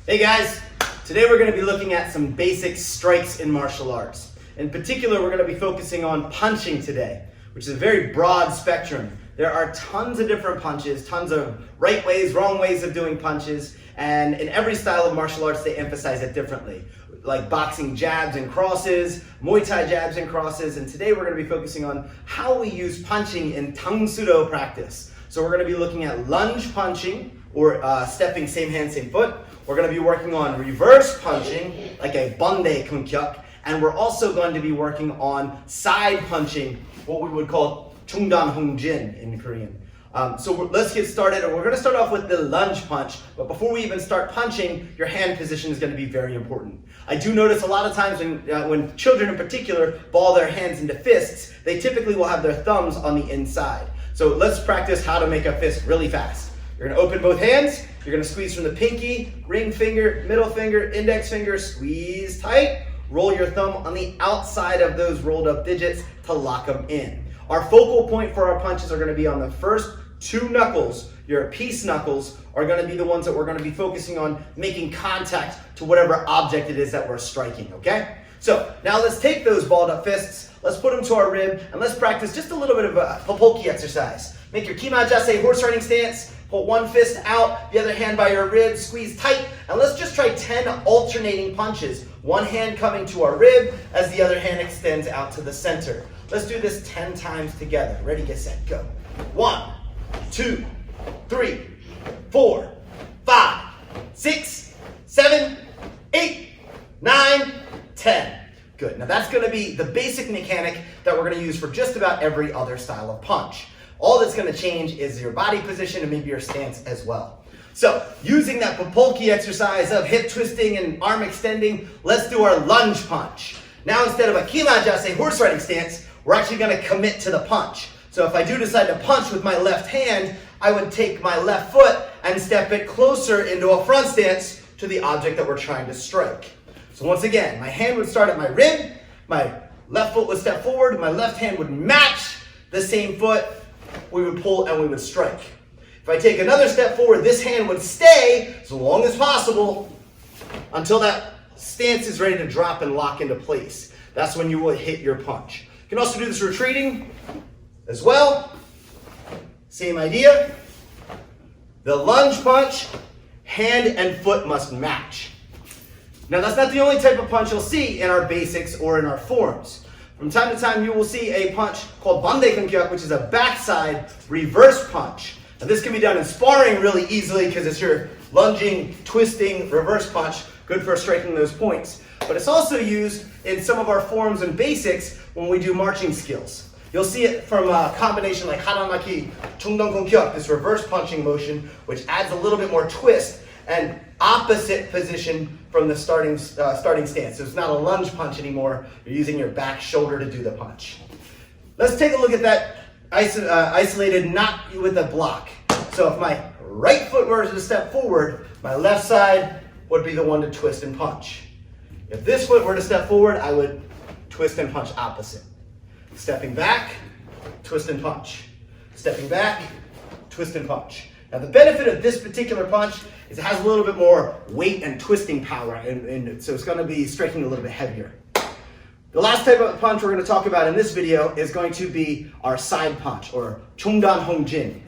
Hey guys, today we're going to be looking at some basic strikes in martial arts. In particular, we're going to be focusing on punching today, which is a very broad spectrum. There are tons of different punches, tons of right ways, wrong ways of doing punches, and in every style of martial arts they emphasize it differently. Like boxing jabs and crosses, Muay Thai jabs and crosses, and today we're going to be focusing on how we use punching in Tang Sudo practice. So we're going to be looking at lunge punching, or stepping same hand, same foot. We're going to be working on reverse punching, like a bande kunkyak, and we're also going to be working on side punching, what we would call chungdan hongjin in Korean. Let's get started, and we're going to start off with the lunge punch. But before we even start punching, your hand position is going to be very important. I do notice a lot of times when children in particular ball their hands into fists, they typically will have their thumbs on the inside. So let's practice how to make a fist really fast. You're going to open both hands. You're going to squeeze from the pinky, ring finger, middle finger, index finger, squeeze tight. Roll your thumb on the outside of those rolled up digits to lock them in. Our focal point for our punches are going to be on the first two knuckles. Your peace knuckles are going to be the ones that we're going to be focusing on making contact to whatever object it is that we're striking, okay? So now let's take those balled up fists, let's put them to our rib, and let's practice just a little bit of a popolki exercise. Make your kima jase horse riding stance. Put one fist out, the other hand by your rib, squeeze tight, and let's just try 10 alternating punches. One hand coming to our rib as the other hand extends out to the center. Let's do this 10 times together. Ready, get set, go. 1, 2, 3, 4, 5, 6, 7, 8, 9, 10. Good. Now that's going to be the basic mechanic that we're going to use for just about every other style of punch. All that's going to change is your body position and maybe your stance as well. So, using that popolki exercise of hip twisting and arm extending, let's do our lunge punch. Now instead of a kima jase horse riding stance, we're actually going to commit to the punch. So if I do decide to punch with my left hand, I would take my left foot and step it closer into a front stance to the object that we're trying to strike. So once again, my hand would start at my rib, my left foot would step forward, my left hand would match the same foot, we would pull and we would strike. If I take another step forward, this hand would stay as long as possible until that stance is ready to drop and lock into place. That's when you will hit your punch. You can also do this retreating as well. Same idea. The lunge punch, hand and foot must match. Now that's not the only type of punch you'll see in our basics or in our forms. From time to time, you will see a punch called bande kunkyak, which is a backside reverse punch. And this can be done in sparring really easily because it's your lunging, twisting, reverse punch, good for striking those points. But it's also used in some of our forms and basics when we do marching skills. You'll see it from a combination like haramaki, chungdan kunkyak, this reverse punching motion, which adds a little bit more twist and opposite position from the starting stance. So it's not a lunge punch anymore. You're using your back shoulder to do the punch. Let's take a look at that isolated, not with a block. So if my right foot were to step forward, my left side would be the one to twist and punch. If this foot were to step forward, I would twist and punch opposite. Stepping back, twist and punch. Stepping back, twist and punch. Now the benefit of this particular punch is it has a little bit more weight and twisting power, and so it's going to be striking a little bit heavier. The last type of punch we're going to talk about in this video is going to be our side punch, or chungdan hongjin.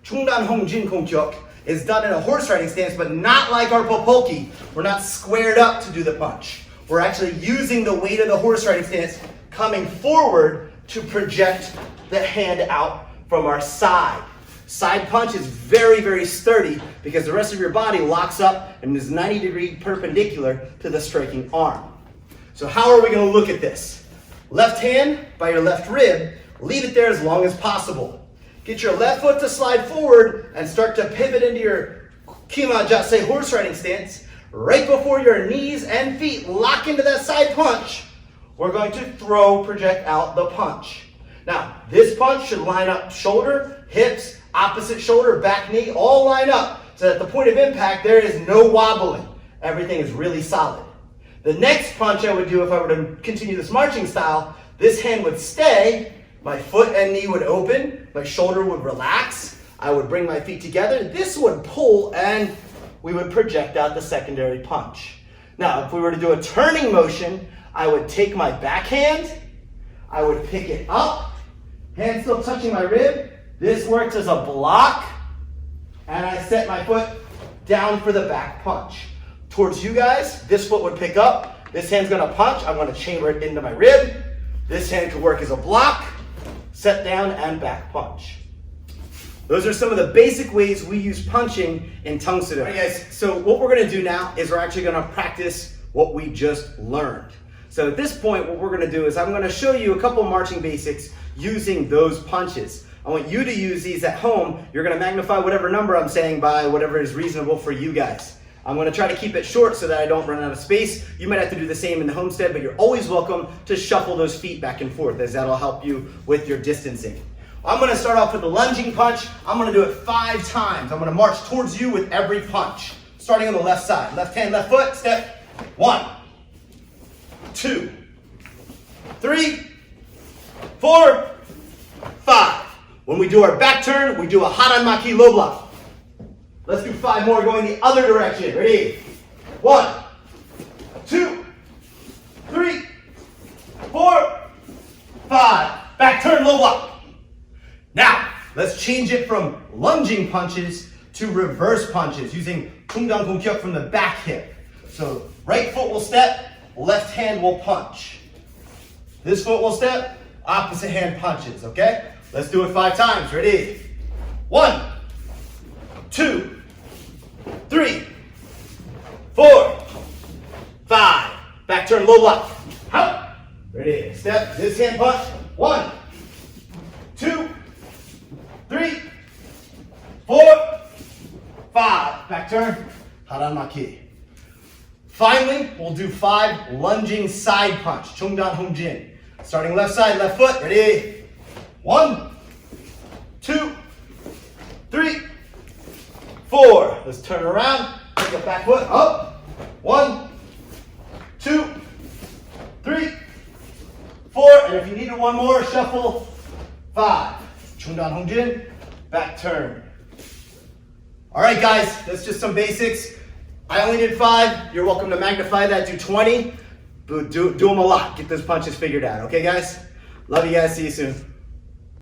Chungdan hongjin kunkyak is done in a horse riding stance, but not like our popolki. We're not squared up to do the punch. We're actually using the weight of the horse riding stance coming forward to project the hand out from our side. Side punch is very, very sturdy because the rest of your body locks up and is 90-degree perpendicular to the striking arm. So how are we going to look at this? Left hand by your left rib, leave it there as long as possible. Get your left foot to slide forward and start to pivot into your kima jase horse riding stance. Right before your knees and feet lock into that side punch, we're going to project out the punch. Now, this punch should line up shoulder, hips, opposite shoulder, back knee, all line up so that at the point of impact there is no wobbling. Everything is really solid. The next punch I would do if I were to continue this marching style, this hand would stay, my foot and knee would open, my shoulder would relax, I would bring my feet together, this would pull and we would project out the secondary punch. Now, if we were to do a turning motion, I would take my backhand, I would pick it up, hand still touching my rib. This works as a block, and I set my foot down for the back punch. Towards you guys, this foot would pick up, this hand's gonna punch, I'm gonna chamber it into my rib. This hand could work as a block, set down, and back punch. Those are some of the basic ways we use punching in tongue sudo. All right, guys, so what we're gonna do now is we're actually gonna practice what we just learned. So at this point, what we're gonna do is I'm gonna show you a couple marching basics using those punches. I want you to use these at home. You're gonna magnify whatever number I'm saying by whatever is reasonable for you guys. I'm gonna try to keep it short so that I don't run out of space. You might have to do the same in the homestead, but you're always welcome to shuffle those feet back and forth, as that'll help you with your distancing. I'm gonna start off with the lunging punch. I'm gonna do it 5 times. I'm gonna march towards you with every punch. Starting on the left side. Left hand, left foot, step. 1, 2, 3, 4, 5. When we do our back turn, we do a haran maki low block. Let's do 5 more going the other direction. Ready? 1, 2, 3, 4, 5. Back turn, low block. Now, let's change it from lunging punches to reverse punches using 중단 공격 from the back hip. So, right foot will step, left hand will punch. This foot will step, opposite hand punches, okay? Let's do it 5 times. Ready? 1, 2, 3, 4, 5. Back turn, low block. Out. Ready? Step, this hand punch. 1, 2, 3, 4, 5. Back turn, haran maki. Finally, we'll do 5 lunging side punch, 중단 홍진. Starting left side, left foot. Ready? 1, 2, 3, 4. Let's turn around. Take the back foot up. 1, 2, 3, 4. And if you needed one more, shuffle. 5. 중단 홍진. Back turn. All right, guys, that's just some basics. I only did 5. You're welcome to magnify that, do 20. But do them a lot. Get those punches figured out. Okay, guys? Love you guys. See you soon.